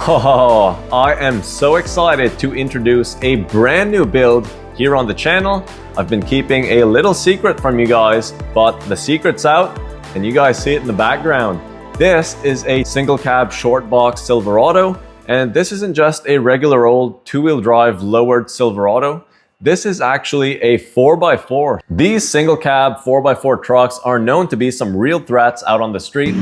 Oh, I am so excited to introduce a brand new build here on the channel. I've been keeping a little secret from you guys, but the secret's out and you guys see it in the background. This is a single cab short box Silverado, and this isn't just a regular old two-wheel drive lowered Silverado. This is actually a 4x4. These single cab 4x4 trucks are known to be some real threats out on the street.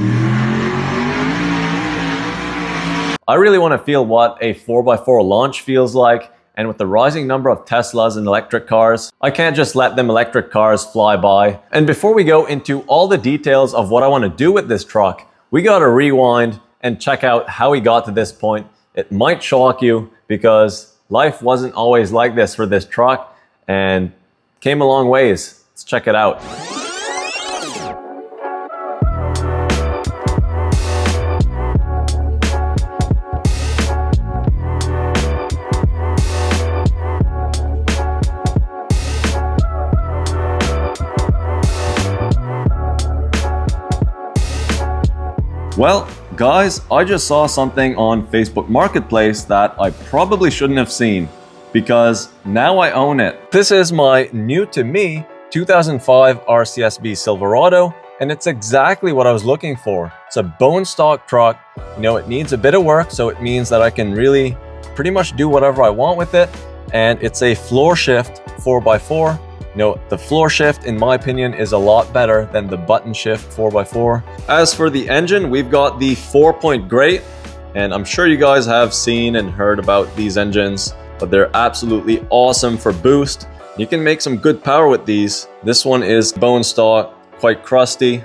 I really want to feel what a 4x4 launch feels like, and with the rising number of Teslas and electric cars, I can't just let them electric cars fly by. And before we go into all the details of what I want to do with this truck, we gotta rewind and check out how we got to this point. It might shock you because life wasn't always like this for this truck and came a long ways. Let's check it out. Well, guys, I just saw something on Facebook Marketplace that I probably shouldn't have seen because now I own it. This is my new to me 2005 RCSB Silverado, and it's exactly what I was looking for. It's a bone stock truck. You know, it needs a bit of work, so it means that I can really pretty much do whatever I want with it. And it's a floor shift 4x4. You know, the floor shift, in my opinion, is a lot better than the button shift 4x4. As for the engine, we've got the 4-point grate, and I'm sure you guys have seen and heard about these engines, but they're absolutely awesome for boost. You can make some good power with these. This one is bone stock, quite crusty,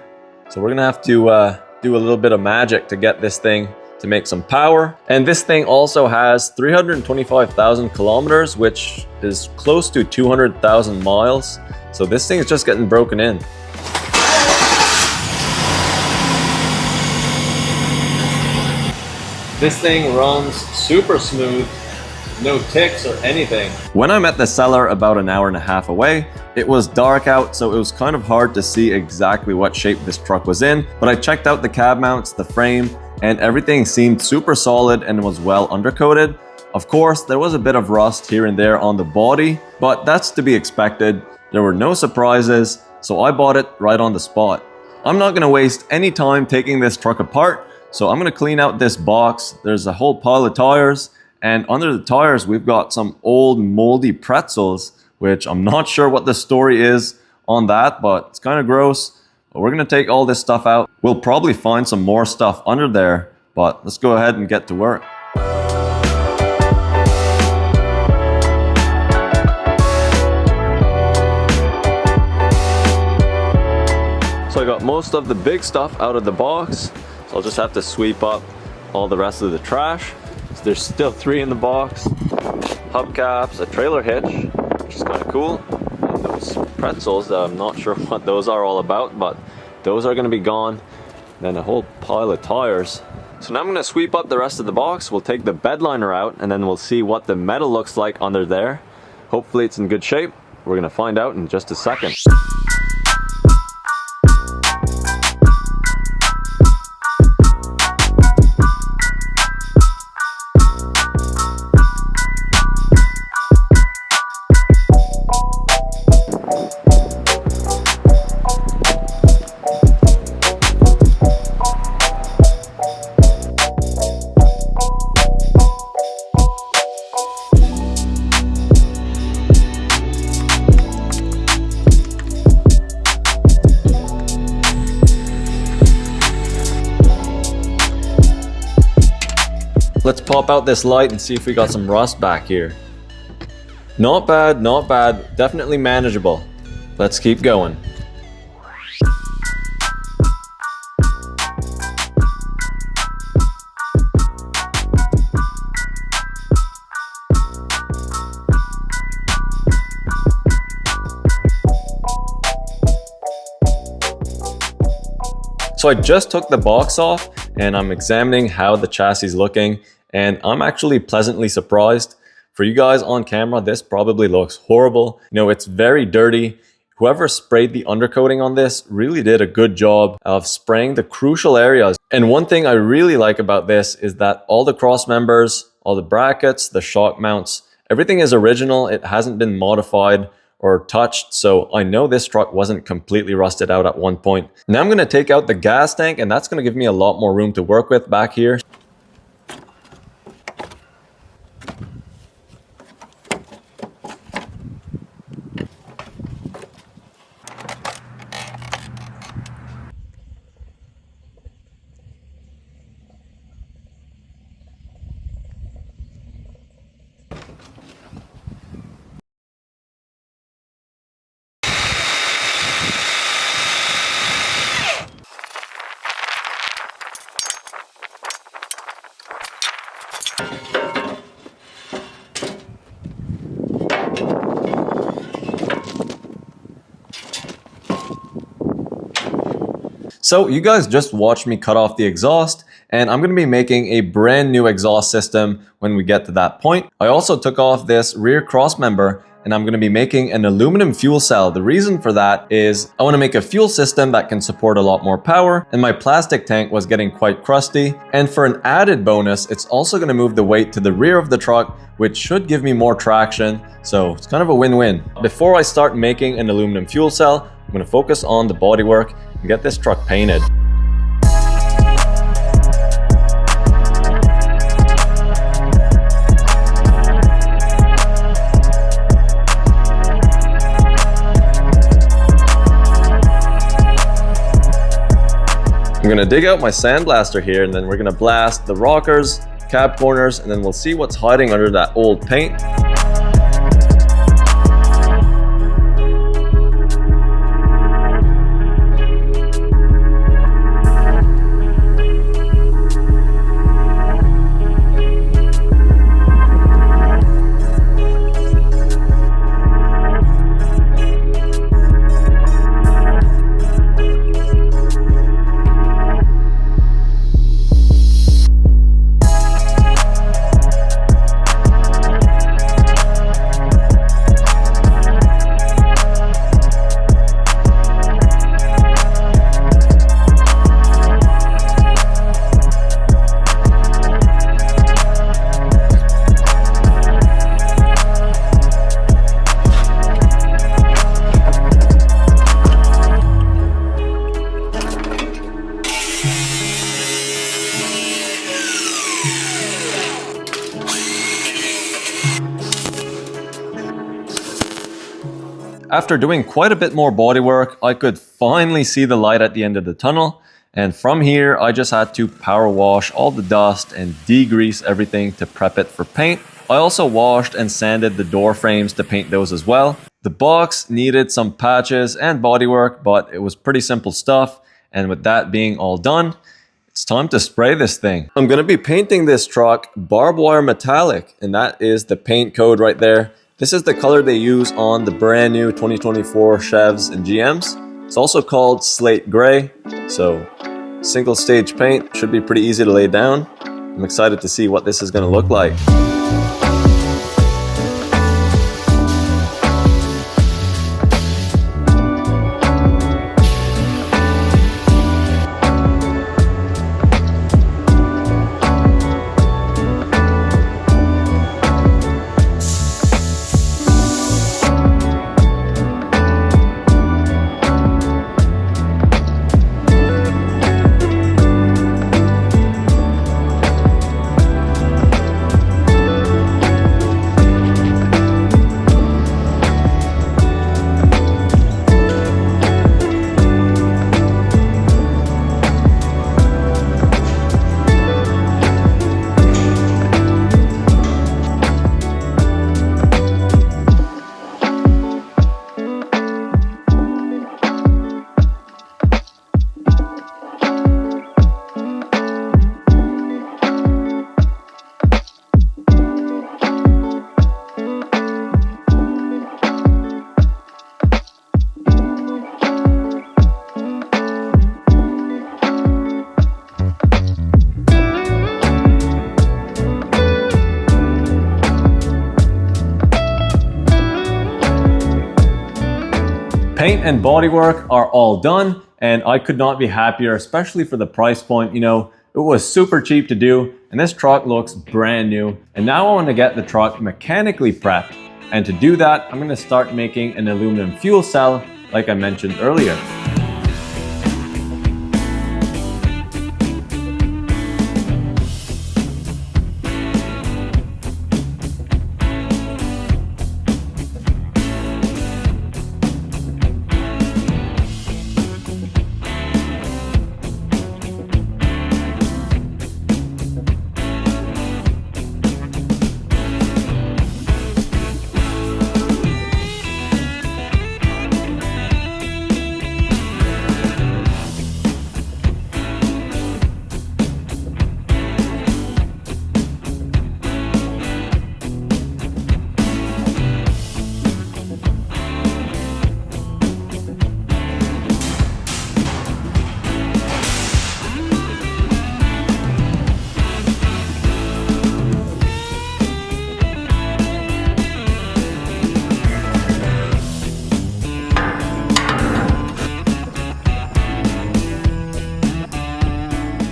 so we're gonna have to do a little bit of magic to get this thing to make some power. And this thing also has 325,000 kilometers, which is close to 200,000 miles. So this thing is just getting broken in. This thing runs super smooth, no ticks or anything. When I met the seller about an hour and a half away, it was dark out, so it was kind of hard to see exactly what shape this truck was in, but I checked out the cab mounts, the frame, and everything seemed super solid and was well undercoated. Of course, there was a bit of rust here and there on the body, but that's to be expected. There were no surprises, so I bought it right on the spot. I'm not gonna waste any time taking this truck apart, so I'm gonna clean out this box. There's a whole pile of tires, and under the tires, we've got some old moldy pretzels, which I'm not sure what the story is on that, but it's kind of gross. But we're gonna take all this stuff out. We'll probably find some more stuff under there, but let's go ahead and get to work. So I got most of the big stuff out of the box, so I'll just have to sweep up all the rest of the trash. So there's still 3 in the box. Hubcaps, a trailer hitch, which is kind of cool. And those pretzels, I'm not sure what those are all about, but those are going to be gone. Then a whole pile of tires. So now I'm going to sweep up the rest of the box. We'll take the bed liner out and then we'll see what the metal looks like under there. Hopefully it's in good shape. We're going to find out in just a second. Let's pop out this light and see if we got some rust back here. Not bad, not bad. Definitely manageable. Let's keep going. So I just took the box off and I'm examining how the chassis is looking, and I'm actually pleasantly surprised. For you guys on camera, this probably looks horrible. You know, it's very dirty. Whoever sprayed the undercoating on this really did a good job of spraying the crucial areas. And one thing I really like about this is that all the cross members, all the brackets, the shock mounts, everything is original. It hasn't been modified or touched, so I know this truck wasn't completely rusted out at one point. Now I'm going to take out the gas tank, and that's going to give me a lot more room to work with back here. So you guys just watched me cut off the exhaust, and I'm going to be making a brand new exhaust system when we get to that point. I also took off this rear cross member, and I'm going to be making an aluminum fuel cell. The reason for that is I want to make a fuel system that can support a lot more power, and my plastic tank was getting quite crusty. And for an added bonus, it's also going to move the weight to the rear of the truck, which should give me more traction. So it's kind of a win-win. Before I start making an aluminum fuel cell, I'm going to focus on the bodywork and get this truck painted. I'm going to dig out my sandblaster here, and then we're going to blast the rockers, cab corners, and then we'll see what's hiding under that old paint. After doing quite a bit more bodywork, I could finally see the light at the end of the tunnel. And from here, I just had to power wash all the dust and degrease everything to prep it for paint. I also washed and sanded the door frames to paint those as well. The box needed some patches and bodywork, but it was pretty simple stuff. And with that being all done, it's time to spray this thing. I'm going to be painting this truck barbed wire metallic, and that is the paint code right there. This is the color they use on the brand new 2024 Chevs and GMs. It's also called slate gray. So single stage paint should be pretty easy to lay down. I'm excited to see what this is going to look like. paint and bodywork are all done, and I could not be happier, especially for the price point. You know, it was super cheap to do, and this truck looks brand new. And now I want to get the truck mechanically prepped. And to do that, I'm going to start making an aluminum fuel cell, like I mentioned earlier.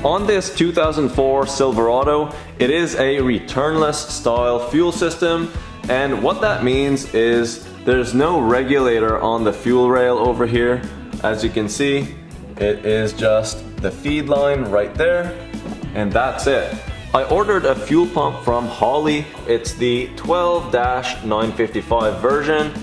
On this 2004 Silverado, it is a returnless style fuel system, and what that means is there's no regulator on the fuel rail over here. As you can see, it is just the feed line right there, and that's it. I ordered a fuel pump from Holley. It's the 12-955 version,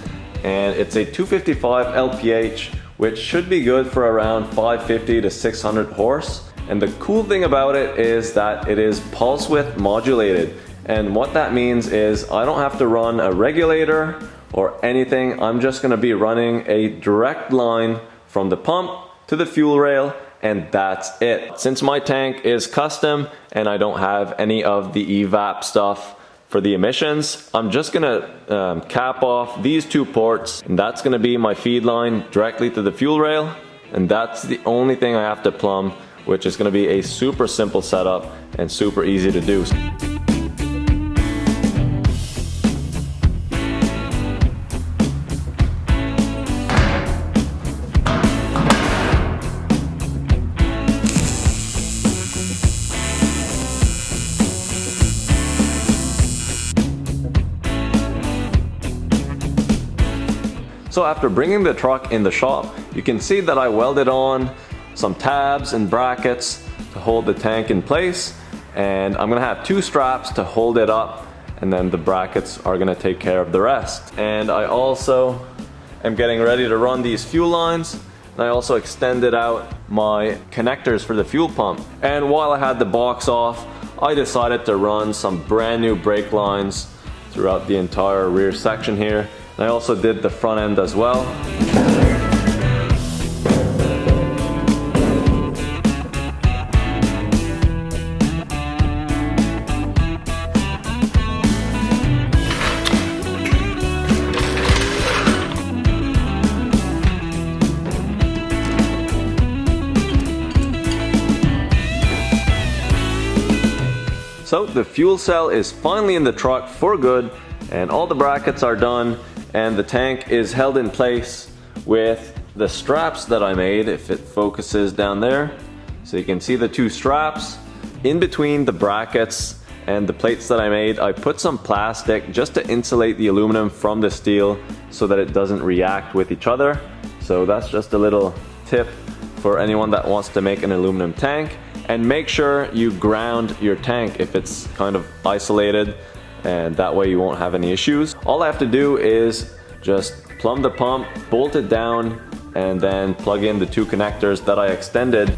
and it's a 255 LPH, which should be good for around 550 to 600 horse. And the cool thing about it is that it is pulse width modulated. And what that means is I don't have to run a regulator or anything. I'm just gonna be running a direct line from the pump to the fuel rail, and that's it. Since my tank is custom and I don't have any of the evap stuff for the emissions, I'm just gonna cap off these two ports, and that's gonna be my feed line directly to the fuel rail. And that's the only thing I have to plumb, which is going to be a super simple setup and super easy to do. So after bringing the truck in the shop, you can see that I welded on some tabs and brackets to hold the tank in place, and I'm gonna have two straps to hold it up, and then the brackets are gonna take care of the rest. And I also am getting ready to run these fuel lines, and I also extended out my connectors for the fuel pump. And while I had the box off, I decided to run some brand new brake lines throughout the entire rear section here, and I also did the front end as well. So the fuel cell is finally in the truck for good, and all the brackets are done, and the tank is held in place with the straps that I made, if it focuses down there. So you can see the two straps. In between the brackets and the plates that I made, I put some plastic just to insulate the aluminum from the steel so that it doesn't react with each other. So that's just a little tip for anyone that wants to make an aluminum tank. And make sure you ground your tank if it's kind of isolated, and that way you won't have any issues. All I have to do is just plumb the pump, bolt it down, and then plug in the two connectors that I extended.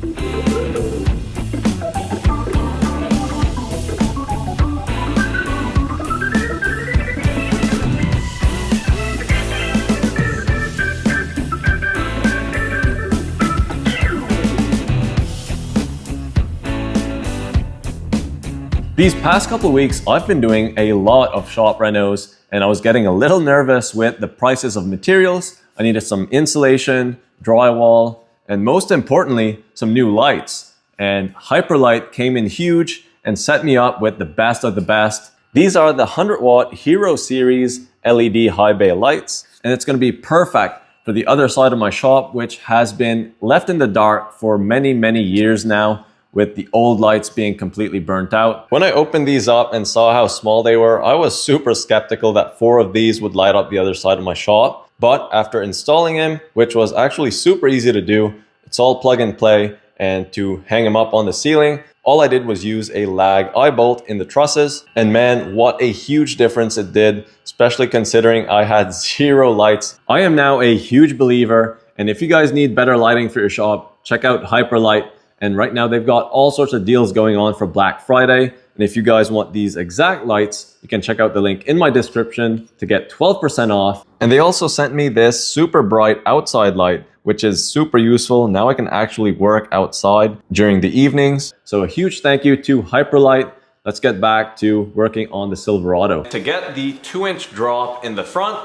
These past couple of weeks, I've been doing a lot of shop renos, and I was getting a little nervous with the prices of materials. I needed some insulation, drywall, and most importantly, some new lights. And Hyperlite came in huge and set me up with the best of the best. These are the 100 watt Hero Series LED high bay lights, and it's gonna be perfect for the other side of my shop, which has been left in the dark for many, many years now, with the old lights being completely burnt out. When I opened these up and saw how small they were, I was super skeptical that 4 of these would light up the other side of my shop. But after installing them, which was actually super easy to do, it's all plug and play, and to hang them up on the ceiling, all I did was use a lag eye bolt in the trusses. And man, what a huge difference it did, especially considering I had 0 lights. I am now a huge believer, and if you guys need better lighting for your shop, check out Hyperlite. And right now they've got all sorts of deals going on for Black Friday. And if you guys want these exact lights, you can check out the link in my description to get 12% off. And they also sent me this super bright outside light, which is super useful. Now I can actually work outside during the evenings. So a huge thank you to Hyperlite. Let's get back to working on the Silverado. To get the 2-inch drop in the front,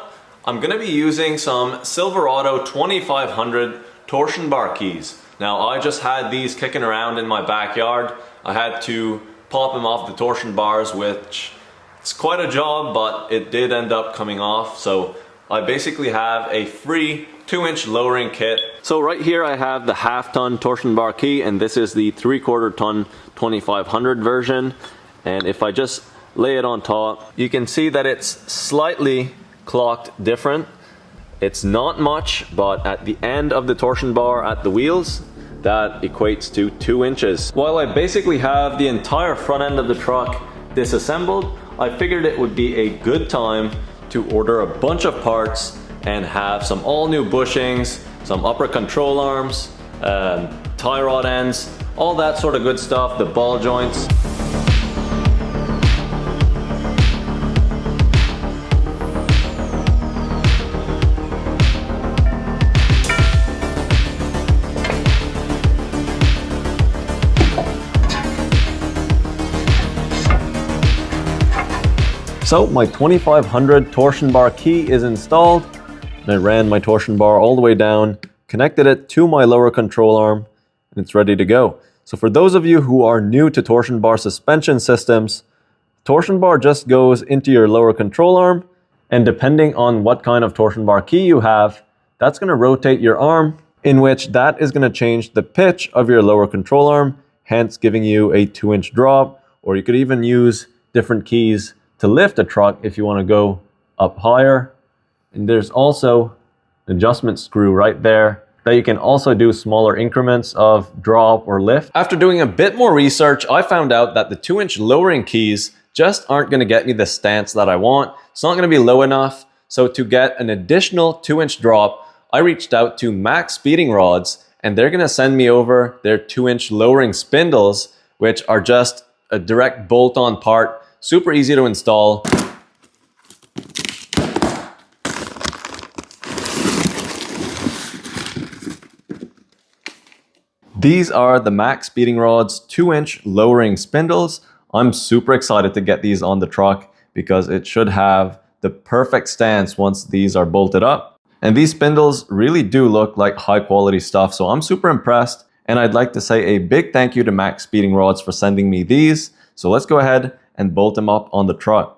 I'm gonna be using some Silverado 2500 torsion bar keys. Now, I just had these kicking around in my backyard. I had to pop them off the torsion bars, which it's quite a job, but it did end up coming off. So I basically have a free 2-inch lowering kit. So right here I have the 1/2 ton torsion bar key, and this is the 3/4 ton 2500 version. And if I just lay it on top, you can see that it's slightly clocked different. It's not much, but at the end of the torsion bar at the wheels, that equates to 2 inches. While I basically have the entire front end of the truck disassembled, I figured it would be a good time to order a bunch of parts and have some all new bushings, some upper control arms, tie rod ends, all that sort of good stuff, the ball joints. So my 2500 torsion bar key is installed, and I ran my torsion bar all the way down, connected it to my lower control arm, and it's ready to go. So for those of you who are new to torsion bar suspension systems, torsion bar just goes into your lower control arm, and depending on what kind of torsion bar key you have, that's going to rotate your arm, in which that is going to change the pitch of your lower control arm, hence giving you a 2-inch drop. Or you could even use different keys to lift a truck if you want to go up higher. And there's also an adjustment screw right there that you can also do smaller increments of drop or lift. After doing a bit more research, I found out that the 2-inch lowering keys just aren't going to get me the stance that I want. It's not going to be low enough. So to get an additional 2-inch drop, I reached out to Max Speeding Rods, and they're going to send me over their 2-inch lowering spindles, which are just a direct bolt-on part. Super easy to install. These are the Max Speeding Rods 2-inch lowering spindles. I'm super excited to get these on the truck because it should have the perfect stance once these are bolted up. And these spindles really do look like high quality stuff, so I'm super impressed. And I'd like to say a big thank you to Max Speeding Rods for sending me these. So let's go ahead and bolt them up on the truck.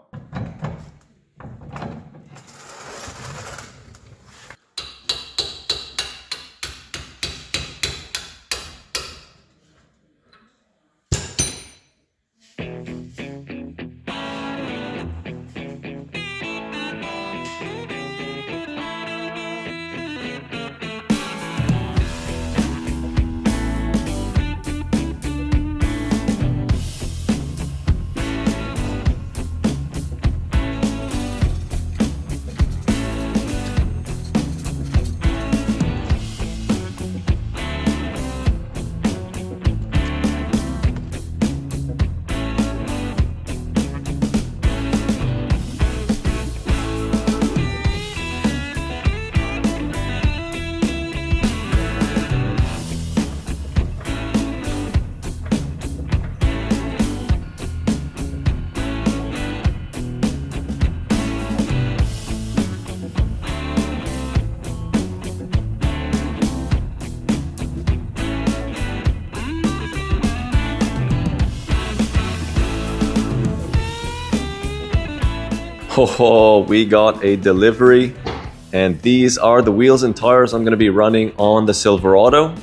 Oh, we got a delivery And these are the wheels and tires I'm going to be running on the Silverado.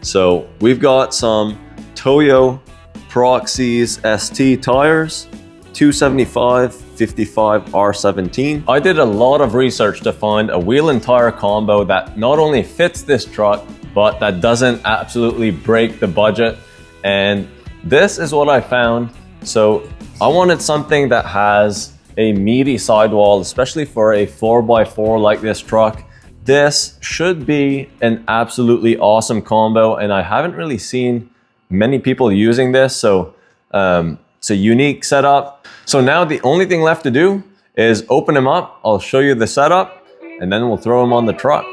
So we've got some Toyo Proxys ST tires, 275 55 R17. I did a lot of research to find a wheel and tire combo that not only fits this truck, but that doesn't absolutely break the budget. And this is what I found. So I wanted something that has a meaty sidewall, especially for a 4x4 like this truck. This should be an absolutely awesome combo, and I haven't really seen many people using this, so it's a unique setup. So now the only thing left to do is open them up. I'll show you the setup, and then we'll throw them on the truck.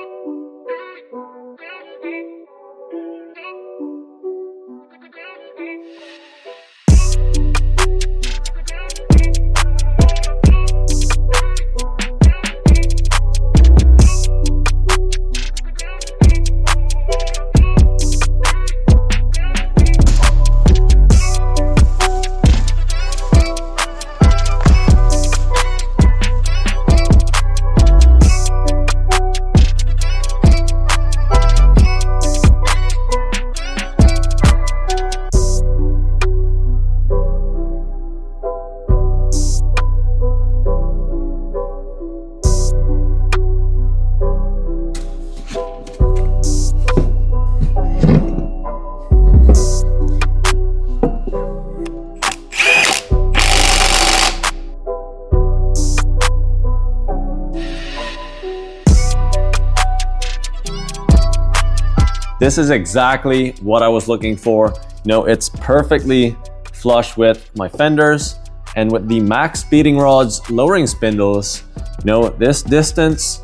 This is exactly what I was looking for. You know, it's perfectly flush with my fenders, and with the max speeding rods lowering spindles, you know, this distance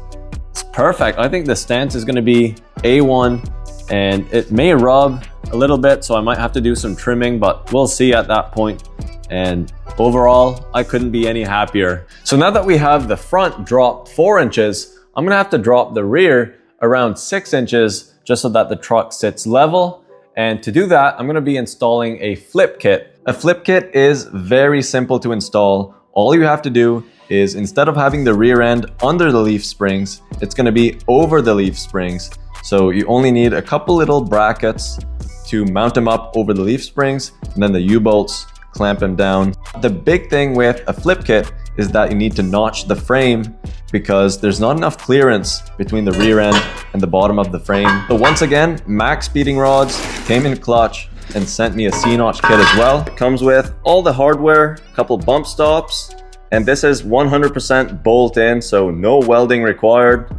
is perfect. I think the stance is going to be A1, and it may rub a little bit, so I might have to do some trimming, but we'll see at that point. And overall, I couldn't be any happier. So now that we have the front dropped 4 inches, I'm gonna have to drop the rear around 6 inches just so that the truck sits level. And to do that, I'm gonna be installing a flip kit. A flip kit is very simple to install. All you have to do is, instead of having the rear end under the leaf springs, it's gonna be over the leaf springs. So you only need a couple little brackets to mount them up over the leaf springs, and then the U-bolts clamp them down. The big thing with a flip kit is that you need to notch the frame because there's not enough clearance between the rear end and the bottom of the frame. So once again, Max Speeding Rods came in clutch and sent me a C-notch kit as well. It comes with all the hardware, a couple bump stops, and this is 100% bolt in, so no welding required.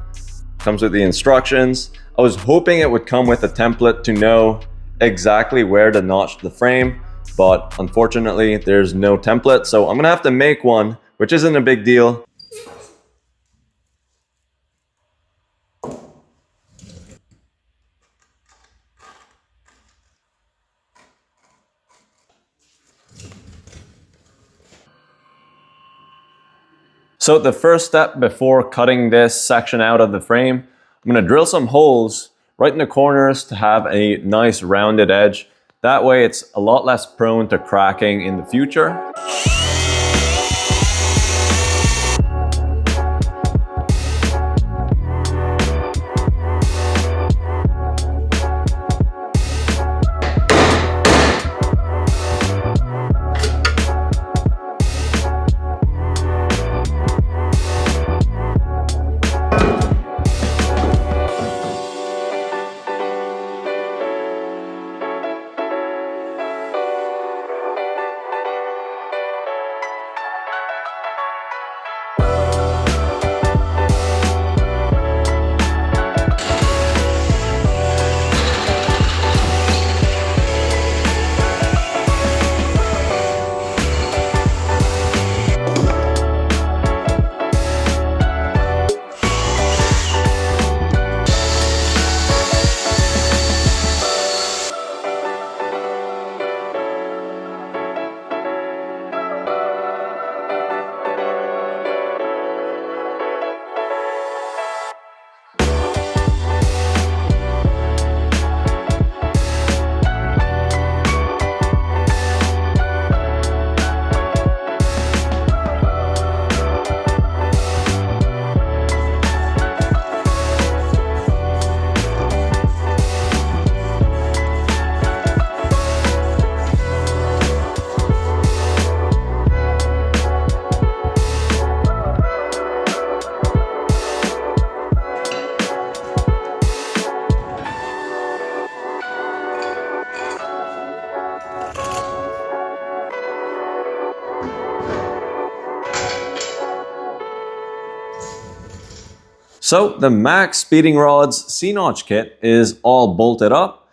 Comes with the instructions. I was hoping it would come with a template to know exactly where to notch the frame, but unfortunately there's no template, so I'm gonna have to make one, which isn't a big deal. So the first step before cutting this section out of the frame, I'm gonna drill some holes right in the corners to have a nice rounded edge. That way it's a lot less prone to cracking in the future. So the Max Speeding Rods C-notch kit is all bolted up.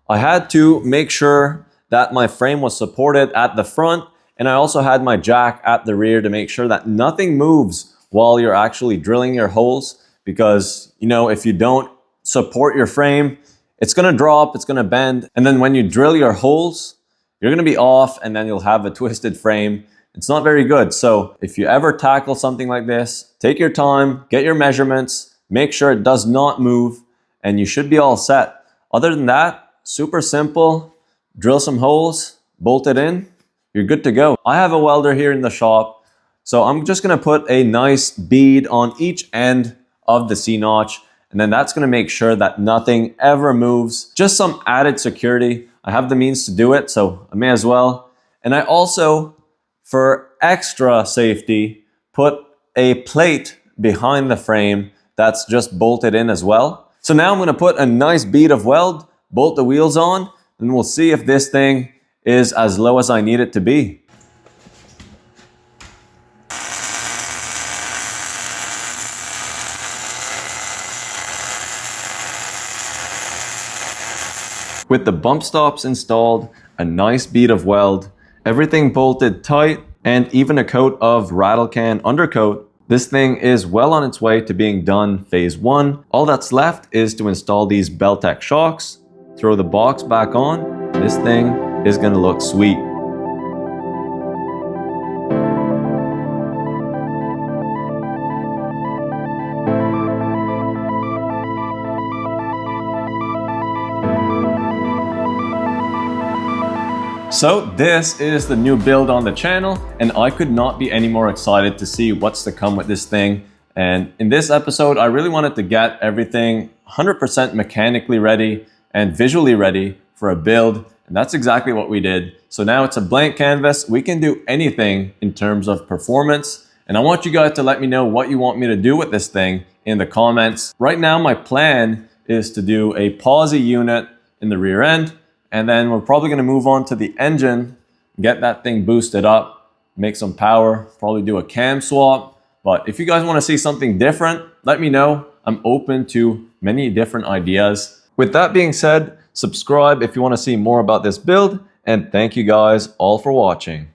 I had to make sure that my frame was supported at the front, and I also had my jack at the rear to make sure that nothing moves while you're actually drilling your holes, because you know, if you don't support your frame, it's gonna drop, it's gonna bend, and then when you drill your holes, you're gonna be off and then you'll have a twisted frame. It's not very good. So if you ever tackle something like this, take your time, get your measurements, make sure it does not move, and you should be all set. Other than that, super simple. Drill some holes, bolt it in, you're good to go. I have a welder here in the shop, so I'm just gonna put a nice bead on each end of the C-notch, and then that's gonna make sure that nothing ever moves. Just some added security. I have the means to do it, so I may as well. And I also, for extra safety, put a plate behind the frame that's just bolted in as well. So now I'm gonna put a nice bead of weld, bolt the wheels on, and we'll see if this thing is as low as I need it to be. With the bump stops installed, a nice bead of weld, everything bolted tight, and even a coat of rattle can undercoat, this thing is well on its way to being done phase 1. All that's left is to install these Beltec shocks, throw the box back on. This thing is gonna look sweet. So this is the new build on the channel, and I could not be any more excited to see what's to come with this thing. And in this episode, I really wanted to get everything 100% mechanically ready and visually ready for a build, and that's exactly what we did. So now it's a blank canvas. We can do anything in terms of performance, and I want you guys to let me know what you want me to do with this thing in the comments. Right now, my plan is to do a posi unit in the rear end, and then we're probably gonna move on to the engine, get that thing boosted up, make some power, probably do a cam swap. But if you guys wanna see something different, let me know. I'm open to many different ideas. With that being said, subscribe if you wanna see more about this build, and thank you guys all for watching.